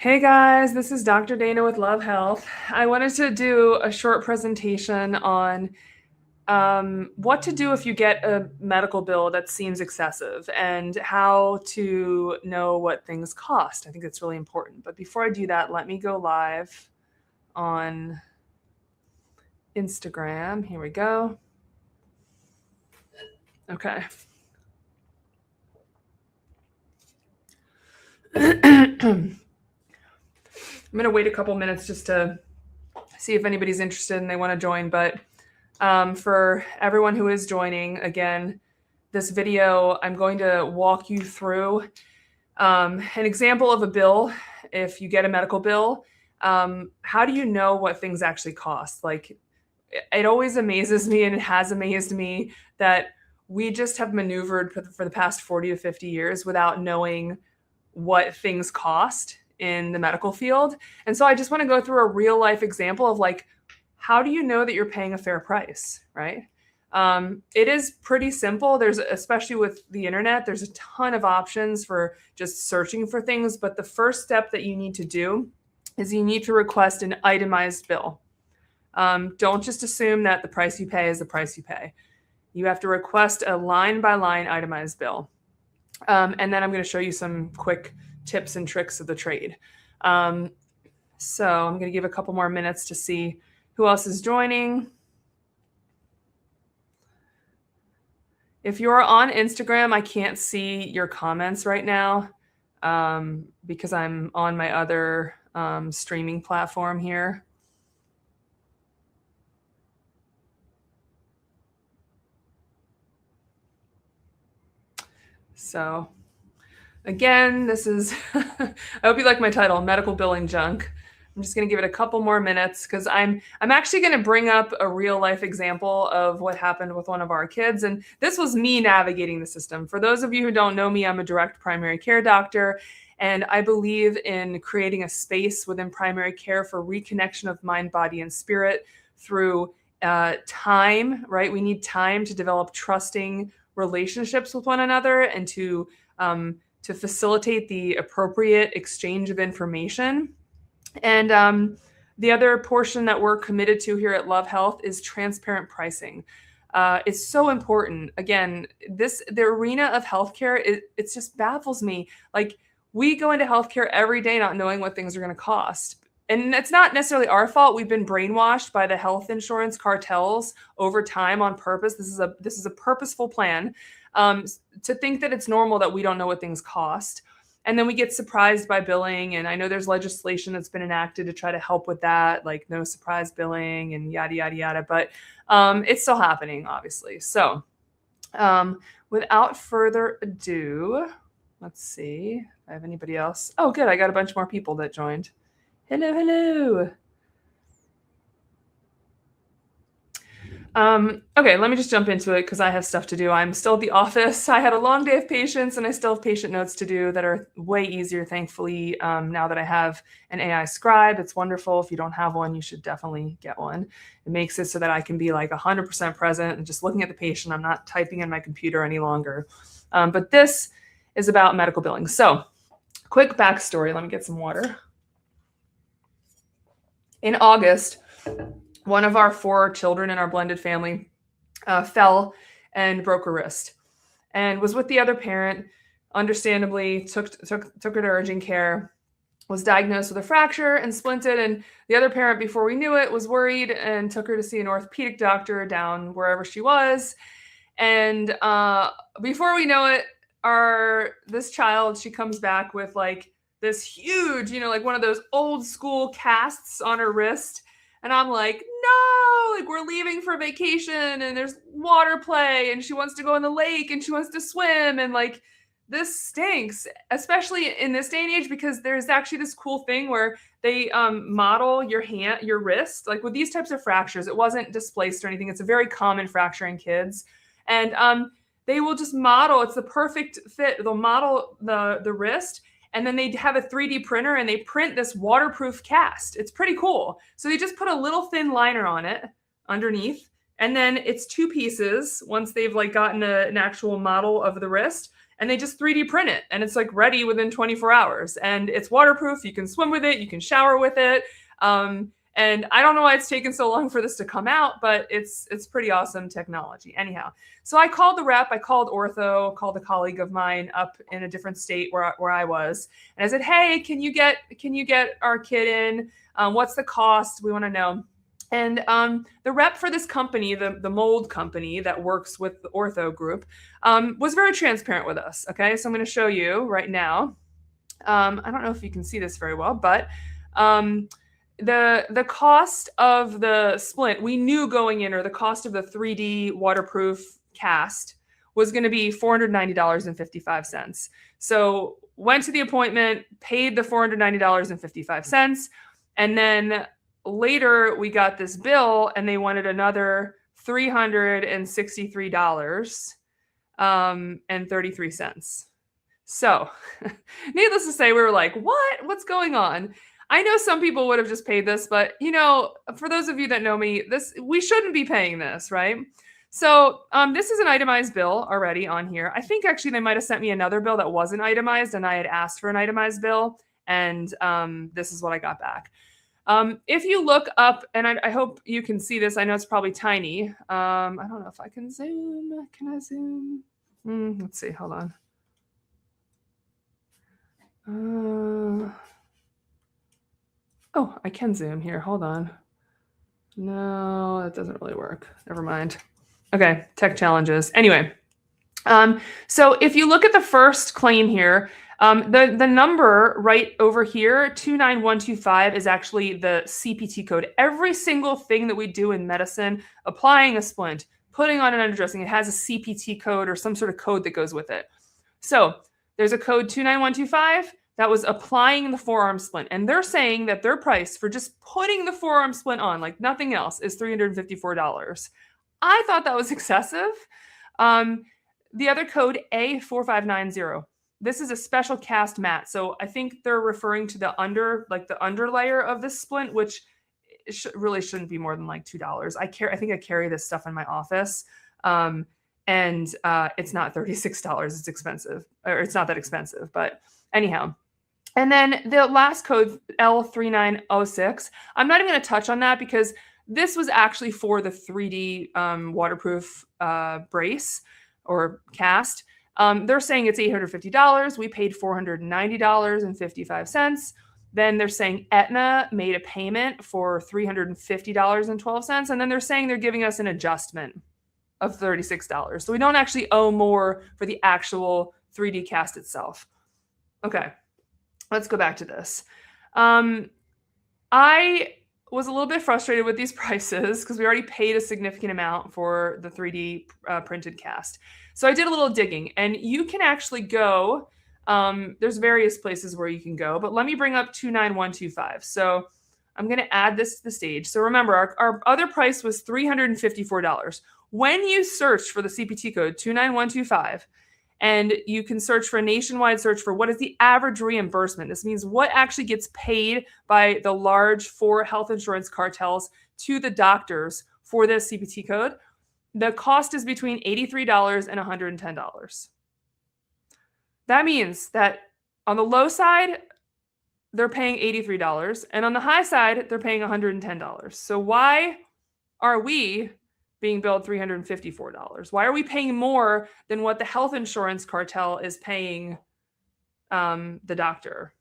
Hey guys, this is Dr. Dana with Love Health. I wanted to do a short presentation on what to do if you get a medical bill that seems excessive and how to know what things cost. I think it's really important. But before I do that, let me go live on Instagram. Here we go. Okay. I'm going to wait a couple minutes just to see if anybody's interested and they want to join. But for everyone who is joining, again, this video, I'm going to walk you through an example of a bill. If you get a medical bill, how do you know what things actually cost? Like, it always amazes me, and it has amazed me, that we just have maneuvered for the past 40 to 50 years without knowing what things cost in the medical field. And so I just want to go through a real life example of like, how do you know that you're paying a fair price, right? It is pretty simple. There's, especially with the internet, there's a ton of options for just searching for things. But the first step that you need to do is you need to request an itemized bill. Don't just assume that the price you pay is the price you pay. You have to request a line by line itemized bill. And then I'm going to show you some quick tips and tricks of the trade. So I'm going to give a couple more minutes to see who else is joining. If you're on Instagram, I can't see your comments right now because I'm on my other streaming platform here. So again, this is, I hope you like my title, Medical Billing Junk. I'm just going to give it a couple more minutes because I'm actually going to bring up a real life example of what happened with one of our kids. And this was me navigating the system. For those of you who don't know me, I'm a direct primary care doctor, and I believe in creating a space within primary care for reconnection of mind, body, and spirit through time, right? We need time to develop trusting relationships with one another and to facilitate the appropriate exchange of information. And the other portion that we're committed to here at Love Health is transparent pricing. It's so important. Again, the arena of healthcare, it just baffles me. Like, we go into healthcare every day not knowing what things are going to cost. And it's not necessarily our fault. We've been brainwashed by the health insurance cartels over time on purpose. This is a purposeful plan to think that it's normal that we don't know what things cost. And then we get surprised by billing. And I know there's legislation that's been enacted to try to help with that, like no surprise billing and yada, yada, yada. But it's still happening, obviously. So without further ado, let's see if I have anybody else. Oh, good. I got a bunch more people that joined. Hello, hello. Okay, let me just jump into it because I have stuff to do. I'm still at the office. I had a long day of patients and I still have patient notes to do that are way easier, thankfully, now that I have an AI scribe. It's wonderful. If you don't have one, you should definitely get one. It makes it so that I can be like 100% present and just looking at the patient. I'm not typing in my computer any longer. But this is about medical billing. So quick backstory. Let me get some water. In August, one of our 4 children in our blended family fell and broke her wrist and was with the other parent, understandably took her to urgent care, was diagnosed with a fracture and splinted. And the other parent, before we knew it, was worried and took her to see an orthopedic doctor down wherever she was. And before we know it, this child, she comes back with like this huge, like one of those old school casts on her wrist. And I'm like, no, like we're leaving for vacation and there's water play and she wants to go in the lake and she wants to swim. And like, this stinks, especially in this day and age, because there's actually this cool thing where they model your wrist, like with these types of fractures. It wasn't displaced or anything. It's a very common fracture in kids. And they will just model, it's the perfect fit. They'll model the wrist, and then they have a 3D printer and they print this waterproof cast. It's pretty cool. So they just put a little thin liner on it underneath. And then it's 2 pieces once they've like gotten an actual model of the wrist. and they just 3D print it, and it's like ready within 24 hours, and it's waterproof. You can swim with it, you can shower with it. And I don't know why it's taken so long for this to come out, but it's pretty awesome technology. Anyhow, so I called the rep, I called Ortho, called a colleague of mine up in a different state where I was, and I said, "Hey, can you get our kid in? What's the cost? We want to know." And the rep for this company, the mold company that works with the Ortho group, was very transparent with us. Okay, so I'm going to show you right now. I don't know if you can see this very well, but the cost of the splint, we knew going in, or the cost of the 3D waterproof cast was going to be $490.55. So went to the appointment, paid the $490.55, and then later we got this bill and they wanted another $363.33. So needless to say, we were like, what's going on? I know some people would have just paid this, but for those of you that know me, we shouldn't be paying this, right? So this is an itemized bill already on here. I think actually they might have sent me another bill that wasn't itemized, and I had asked for an itemized bill, and this is what I got back. If you look up, and I hope you can see this, I know it's probably tiny. I don't know if I can zoom. Can I zoom? Let's see, hold on. Oh, I can zoom here. Hold on. No, that doesn't really work. Never mind. Okay, tech challenges. Anyway, so if you look at the first claim here, the number right over here, 29125, is actually the CPT code. Every single thing that we do in medicine, applying a splint, putting on an underdressing, it has a CPT code or some sort of code that goes with it. So there's a code 29125 that was applying the forearm splint. And they're saying that their price for just putting the forearm splint on, like nothing else, is $354. I thought that was excessive. The other code, A4590. This is a special cast mat. So I think they're referring to the underlayer of this splint, which really shouldn't be more than like $2. I think I carry this stuff in my office. And it's not $36. It's expensive, or it's not that expensive, but anyhow. And then the last code, L3906, I'm not even going to touch on that because this was actually for the 3D waterproof brace or cast. They're saying it's $850. We paid $490.55. Then they're saying Aetna made a payment for $350.12. And then they're saying they're giving us an adjustment of $36. So we don't actually owe more for the actual 3D cast itself. Okay, let's go back to this. I was a little bit frustrated with these prices because we already paid a significant amount for the 3D printed cast. So I did a little digging, and you can actually go, there's various places where you can go, but let me bring up 29125. So I'm going to add this to the stage. So remember, our other price was $354. When you search for the CPT code 29125, and you can search for a nationwide search for what is the average reimbursement. This means what actually gets paid by the large 4 health insurance cartels to the doctors for this CPT code. The cost is between $83 and $110. That means that on the low side, they're paying $83, and on the high side, they're paying $110. So why are we being billed $354? Why are we paying more than what the health insurance cartel is paying the doctor?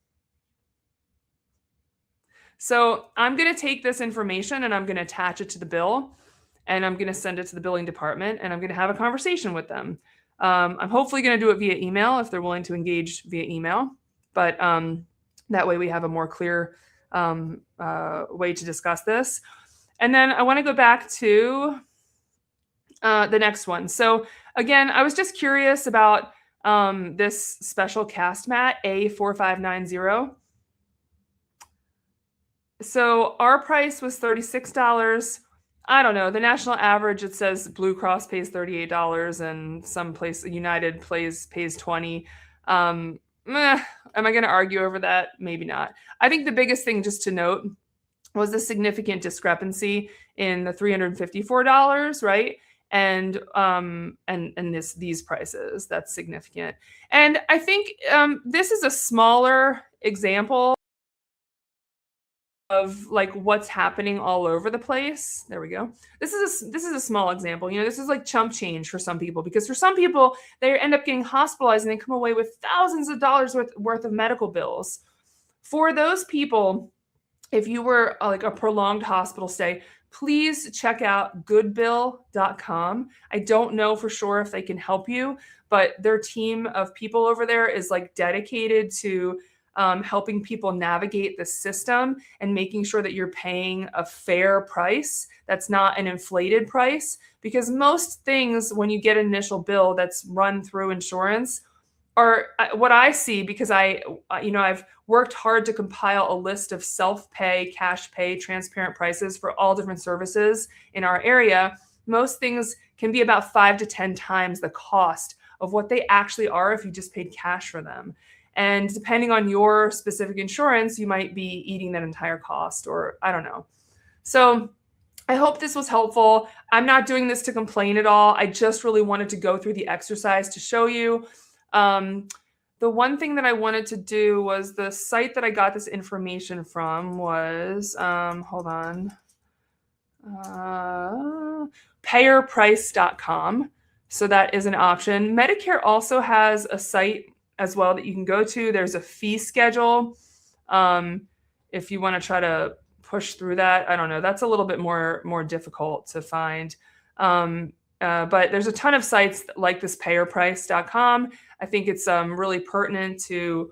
So I'm going to take this information and I'm going to attach it to the bill, and I'm going to send it to the billing department, and I'm going to have a conversation with them. I'm hopefully going to do it via email if they're willing to engage via email, but that way we have a more clear way to discuss this. And then I want to go back to the next one. So again, I was just curious about this special cast mat, A4590. So our price was $36. I don't know. The national average, it says Blue Cross pays $38 and some place, United pays $20. Am I going to argue over that? Maybe not. I think the biggest thing just to note was the significant discrepancy in the $354, right? and these prices. That's significant. And I think this is a smaller example of like what's happening all over the place. There we go. This is a small example. This is like chump change for some people, because for some people they end up getting hospitalized and they come away with thousands of dollars worth of medical bills. For those people, if you were like a prolonged hospital stay, please check out goodbill.com. I don't know for sure if they can help you, but their team of people over there is like dedicated to helping people navigate the system and making sure that you're paying a fair price that's not an inflated price. Because most things, when you get an initial bill that's run through insurance, are what I see, because I've worked hard to compile a list of self-pay, cash pay, transparent prices for all different services in our area. Most things can be about 5 to 10 times the cost of what they actually are if you just paid cash for them. And depending on your specific insurance, you might be eating that entire cost, or I don't know. So I hope this was helpful. I'm not doing this to complain at all. I just really wanted to go through the exercise to show you. The one thing that I wanted to do was, the site that I got this information from was, hold on, payerprice.com. So that is an option. Medicare also has a site as well that you can go to. There's a fee schedule. If you want to try to push through that, I don't know. That's a little bit more difficult to find. But there's a ton of sites like this payerprice.com. I think it's really pertinent to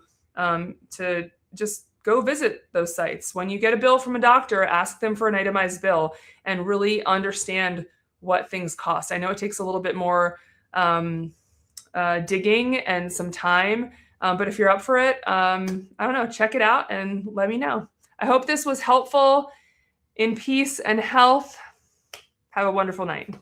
just go visit those sites. When you get a bill from a doctor, ask them for an itemized bill and really understand what things cost. I know it takes a little bit more digging and some time, but if you're up for it, I don't know, check it out and let me know. I hope this was helpful. In peace and health. Have a wonderful night.